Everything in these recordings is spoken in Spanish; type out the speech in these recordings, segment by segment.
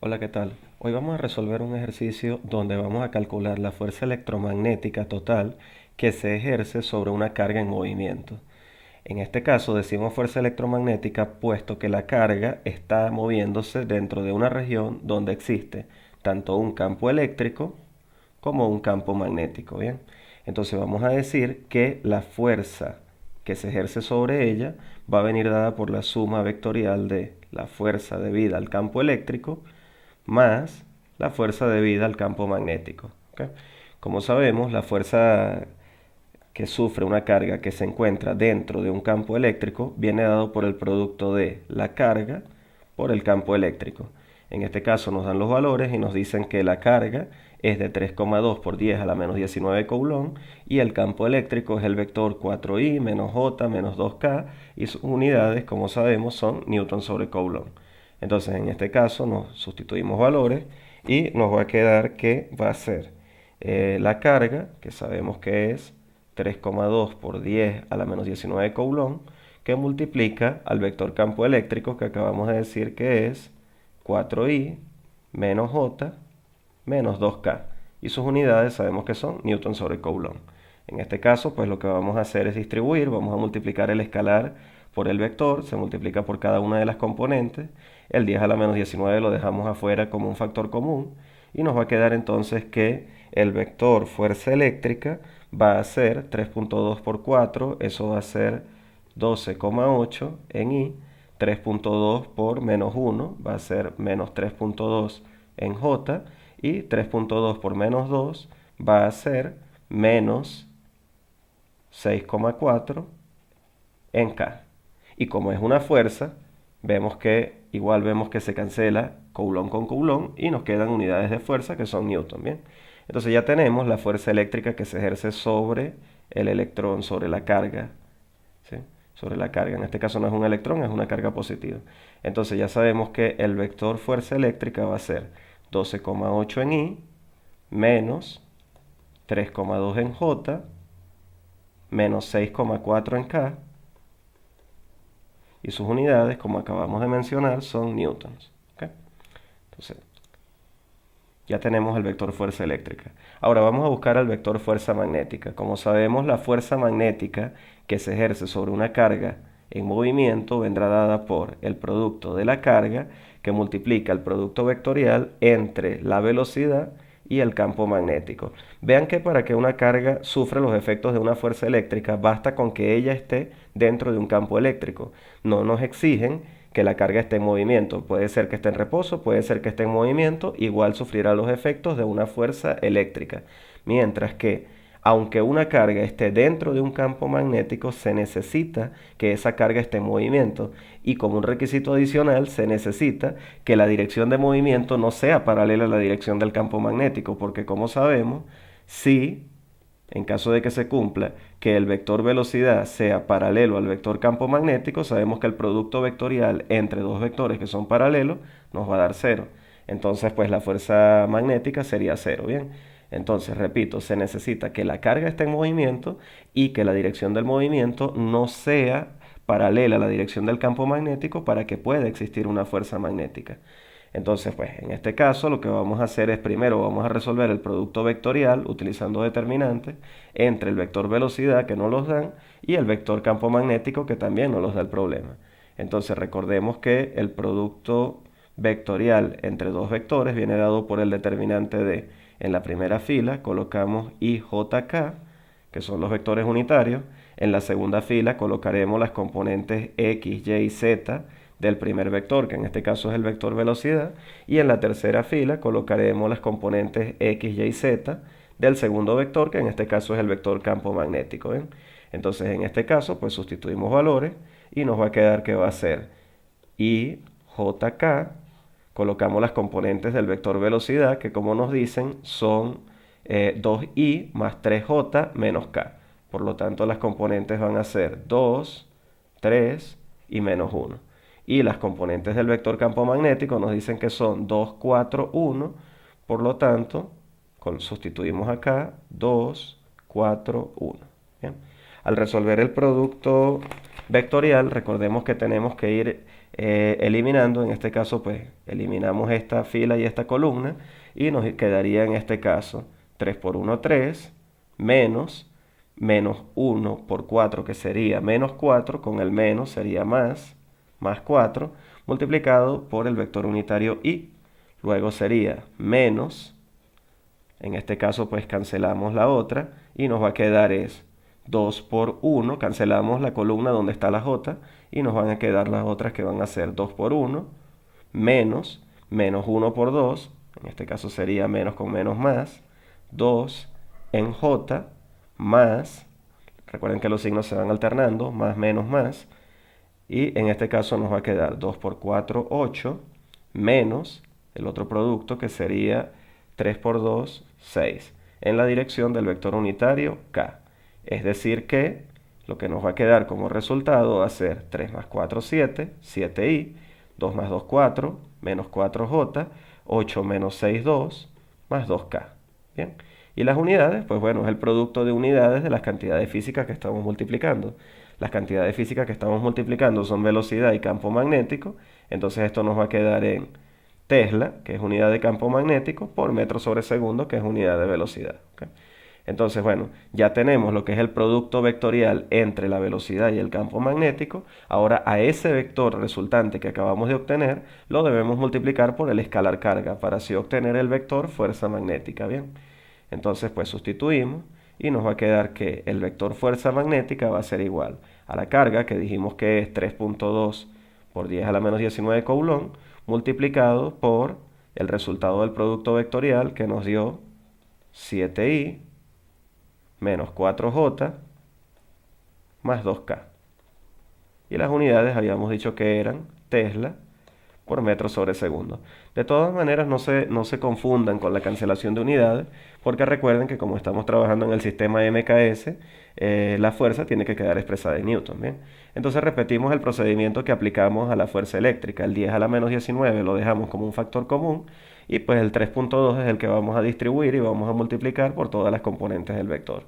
Hola, ¿qué tal? Hoy vamos a resolver un ejercicio donde vamos a calcular la fuerza electromagnética total que se ejerce sobre una carga en movimiento. En este caso decimos fuerza electromagnética puesto que la carga está moviéndose dentro de una región donde existe tanto un campo eléctrico como un campo magnético, ¿bien? Entonces vamos a decir que la fuerza que se ejerce sobre ella va a venir dada por la suma vectorial de la fuerza debida al campo eléctrico más la fuerza debida al campo magnético. ¿Ok? Como sabemos, la fuerza que sufre una carga que se encuentra dentro de un campo eléctrico viene dado por el producto de la carga por el campo eléctrico. En este caso nos dan los valores y nos dicen que la carga es de 3,2 por 10 a la menos 19 coulomb y el campo eléctrico es el vector 4i menos j menos 2k y sus unidades, como sabemos, son newton sobre coulomb. Entonces en este caso nos sustituimos valores y nos va a quedar que va a ser la carga, que sabemos que es 3,2 por 10 a la menos 19 coulomb, que multiplica al vector campo eléctrico que acabamos de decir que es 4i menos j menos 2k. Y sus unidades sabemos que son newton sobre coulomb. En este caso, pues lo que vamos a hacer es distribuir, vamos a multiplicar el escalar por el vector, se multiplica por cada una de las componentes. El 10 a la menos 19 lo dejamos afuera como un factor común y nos va a quedar entonces que el vector fuerza eléctrica va a ser 3.2 por 4, eso va a ser 12,8 en I, 3.2 por menos 1 va a ser menos 3.2 en J y 3.2 por menos 2 va a ser menos 6,4 en K. Y como es una fuerza, vemos que se cancela coulomb con coulomb y nos quedan unidades de fuerza que son newton, ¿bien? Entonces ya tenemos la fuerza eléctrica que se ejerce sobre el electrón, sobre la carga, ¿sí? Sobre la carga. En este caso no es un electrón, es una carga positiva. Entonces ya sabemos que el vector fuerza eléctrica va a ser 12,8 en I menos 3,2 en J menos 6,4 en K y sus unidades, como acabamos de mencionar, son newtons. ¿Okay? Entonces, ya tenemos el vector fuerza eléctrica. Ahora vamos a buscar el vector fuerza magnética. Como sabemos, la fuerza magnética que se ejerce sobre una carga en movimiento vendrá dada por el producto de la carga que multiplica el producto vectorial entre la velocidad y el campo magnético. Vean que para que una carga sufra los efectos de una fuerza eléctrica basta con que ella esté dentro de un campo eléctrico. No nos exigen que la carga esté en movimiento. Puede ser que esté en reposo, puede ser que esté en movimiento, igual sufrirá los efectos de una fuerza eléctrica. Mientras que, aunque una carga esté dentro de un campo magnético, se necesita que esa carga esté en movimiento. Y como un requisito adicional, se necesita que la dirección de movimiento no sea paralela a la dirección del campo magnético, porque como sabemos, si en caso de que se cumpla que el vector velocidad sea paralelo al vector campo magnético, sabemos que el producto vectorial entre dos vectores que son paralelos nos va a dar cero. Entonces, pues la fuerza magnética sería cero, ¿bien? Entonces, repito, se necesita que la carga esté en movimiento y que la dirección del movimiento no sea paralela a la dirección del campo magnético para que pueda existir una fuerza magnética. Entonces, pues en este caso lo que vamos a hacer es primero vamos a resolver el producto vectorial utilizando determinantes entre el vector velocidad que no los dan y el vector campo magnético que también no los da el problema. Entonces recordemos que el producto vectorial entre dos vectores viene dado por el determinante de, en la primera fila colocamos IJK, que son los vectores unitarios, en la segunda fila colocaremos las componentes X, Y y Z del primer vector, que en este caso es el vector velocidad, y en la tercera fila colocaremos las componentes X, Y y Z del segundo vector, que en este caso es el vector campo magnético. ¿Ven? Entonces en este caso pues sustituimos valores y nos va a quedar que va a ser IJK, colocamos las componentes del vector velocidad, que como nos dicen son 2i más 3j menos k. Por lo tanto, las componentes van a ser 2, 3 y menos 1. Y las componentes del vector campo magnético nos dicen que son 2, 4, 1. Por lo tanto, sustituimos acá 2, 4, 1. ¿Bien? Al resolver el producto vectorial, recordemos que tenemos que ir eliminando, en este caso pues eliminamos esta fila y esta columna y nos quedaría en este caso 3 por 1, 3, menos 1 por 4 que sería menos 4, con el menos sería más 4, multiplicado por el vector unitario y. Luego sería menos, en este caso pues cancelamos la otra y nos va a quedar es 2 por 1, cancelamos la columna donde está la j y nos van a quedar las otras que van a ser 2 por 1, menos 1 por 2, en este caso sería menos con menos más, 2 en j, más, recuerden que los signos se van alternando, más, y en este caso nos va a quedar 2 por 4, 8, menos el otro producto que sería 3 por 2, 6, en la dirección del vector unitario k. Es decir que lo que nos va a quedar como resultado va a ser 3 más 4, 7, 7i, 2 más 2, 4, menos 4j, 8 menos 6, 2, más 2k. Bien. Y las unidades, pues bueno, es el producto de unidades de las cantidades físicas que estamos multiplicando. Las cantidades físicas que estamos multiplicando son velocidad y campo magnético, entonces esto nos va a quedar en Tesla, que es unidad de campo magnético, por metro sobre segundo, que es unidad de velocidad. ¿Okay? Entonces, bueno, ya tenemos lo que es el producto vectorial entre la velocidad y el campo magnético. Ahora a ese vector resultante que acabamos de obtener, lo debemos multiplicar por el escalar carga, para así obtener el vector fuerza magnética. Bien, entonces pues sustituimos y nos va a quedar que el vector fuerza magnética va a ser igual a la carga, que dijimos que es 3.2 por 10 a la menos 19 coulomb, multiplicado por el resultado del producto vectorial, que nos dio 7i menos 4j más 2k. Y las unidades habíamos dicho que eran Tesla por metro sobre segundo. De todas maneras, no se confundan con la cancelación de unidades, porque recuerden que como estamos trabajando en el sistema MKS, la fuerza tiene que quedar expresada en Newton. ¿Bien? Entonces repetimos el procedimiento que aplicamos a la fuerza eléctrica. El 10 a la menos 19 lo dejamos como un factor común, y pues el 3.2 es el que vamos a distribuir y vamos a multiplicar por todas las componentes del vector.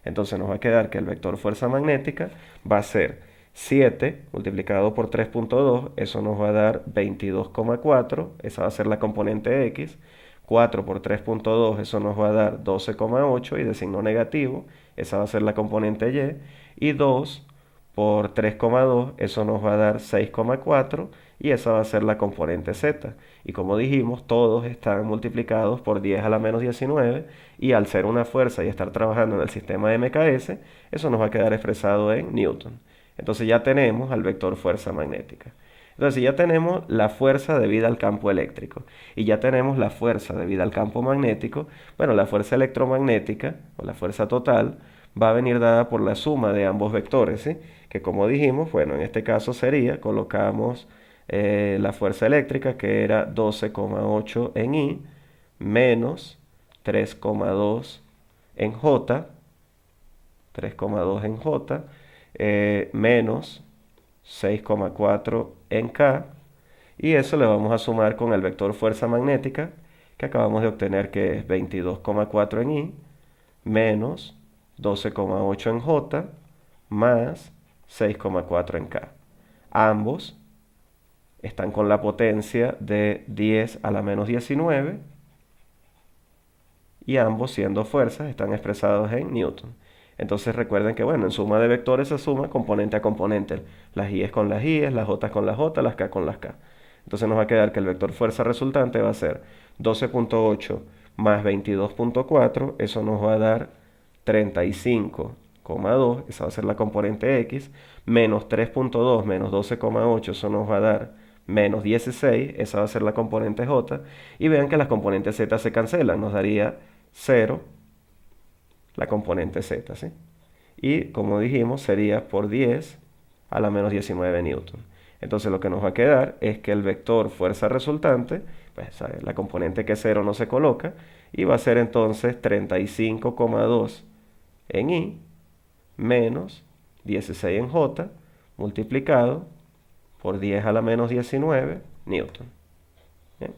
Entonces nos va a quedar que el vector fuerza magnética va a ser 7 multiplicado por 3.2, eso nos va a dar 22,4, esa va a ser la componente X. 4 por 3.2, eso nos va a dar 12,8 y de signo negativo, esa va a ser la componente Y. Y 2 por 3,2, eso nos va a dar 6,4 y esa va a ser la componente Z. Y como dijimos, todos están multiplicados por 10 a la menos 19 y al ser una fuerza y estar trabajando en el sistema de MKS, eso nos va a quedar expresado en Newton. Entonces ya tenemos al vector fuerza magnética. Entonces, si ya tenemos la fuerza debida al campo eléctrico y ya tenemos la fuerza debida al campo magnético, bueno, la fuerza electromagnética o la fuerza total va a venir dada por la suma de ambos vectores, ¿sí? Que como dijimos, bueno, en este caso sería, colocamos la fuerza eléctrica, que era 12,8 en I, menos 3,2 en J, 3,2 en J, menos 6,4 en K, y eso le vamos a sumar con el vector fuerza magnética que acabamos de obtener, que es 22,4 en I, menos 12,8 en J, más 6,4 en K. Ambos están con la potencia de 10 a la menos 19 y ambos, siendo fuerzas, están expresados en Newton. Entonces recuerden que, bueno, en suma de vectores se suma componente a componente. Las y con las y, las j con las j, las k con las k. Entonces nos va a quedar que el vector fuerza resultante va a ser 12,8 más 22,4. Eso nos va a dar 35,2. Esa va a ser la componente x. Menos 3,2 menos 12,8. Eso nos va a dar menos 16. Esa va a ser la componente j. Y vean que las componentes z se cancelan. Nos daría 0 la componente z, ¿sí? Y como dijimos, sería por 10 a la menos 19 newton. Entonces lo que nos va a quedar es que el vector fuerza resultante, pues la componente que es 0 no se coloca, y va a ser entonces 35,2 en I menos 16 en J multiplicado por 10 a la menos 19 newton. ¿Bien?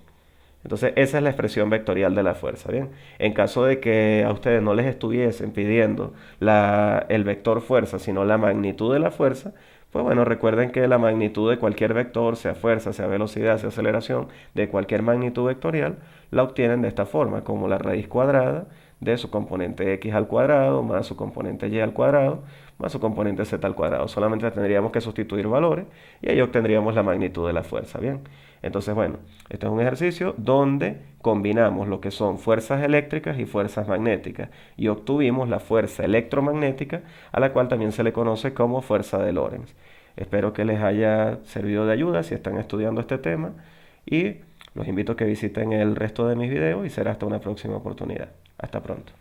Entonces esa es la expresión vectorial de la fuerza. Bien, en caso de que a ustedes no les estuviesen pidiendo el vector fuerza, sino la magnitud de la fuerza, Pues bueno, recuerden que la magnitud de cualquier vector, sea fuerza, sea velocidad, sea aceleración, de cualquier magnitud vectorial, la obtienen de esta forma, como la raíz cuadrada de su componente x al cuadrado más su componente y al cuadrado más su componente z al cuadrado. Solamente tendríamos que sustituir valores y ahí obtendríamos la magnitud de la fuerza. Bien, entonces bueno, este es un ejercicio donde combinamos lo que son fuerzas eléctricas y fuerzas magnéticas y obtuvimos la fuerza electromagnética, a la cual también se le conoce como fuerza de Lorentz. Espero que les haya servido de ayuda si están estudiando este tema y los invito a que visiten el resto de mis videos y será hasta una próxima oportunidad. Hasta pronto.